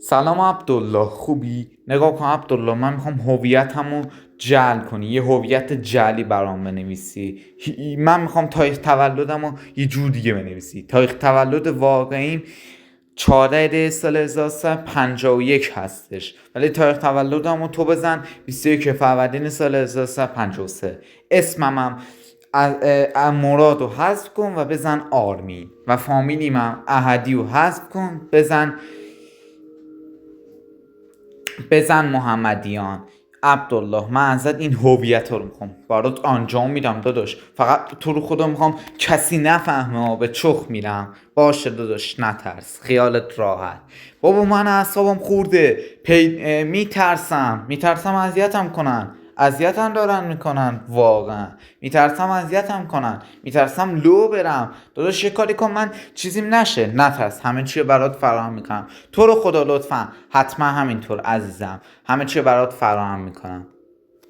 سلام عبدالله، خوبی؟ نگاه کن عبدالله، من میخوام هویتمو جعل کنی، یه هویت جعلی برام بنویسی. من میخوام تاریخ تولدمو یه جور دیگه بنویسی. تاریخ تولد واقعیم 14 سال 1351 هستش، ولی تاریخ تولدمو تو بزن 21 فروردین سال 1353. اسممم مرادو حذف کن و بزن آرمین و فامیلیمم احدیو حذف کن، بزن محمدیان. عبدالله، من ازت این هویت رو میخوام برات انجام میدم داداش، فقط تو رو خدا میخوام کسی نفهمه به چخ میرم. باشه داداش، نترس، خیالت راحت. بابا من اعصابم خورده، میترسم اذیتم کنن. اذیتم دارن میکنن، واقعا میترسم اذیتم کنن، میترسم لو برم. داداش یه کاری کن من چیزیم نشه. نترس، همه چی برات فراهم میکنم. تو رو خدا لطفا حتما همینطور عزیزم، همه چی برات فراهم میکنم.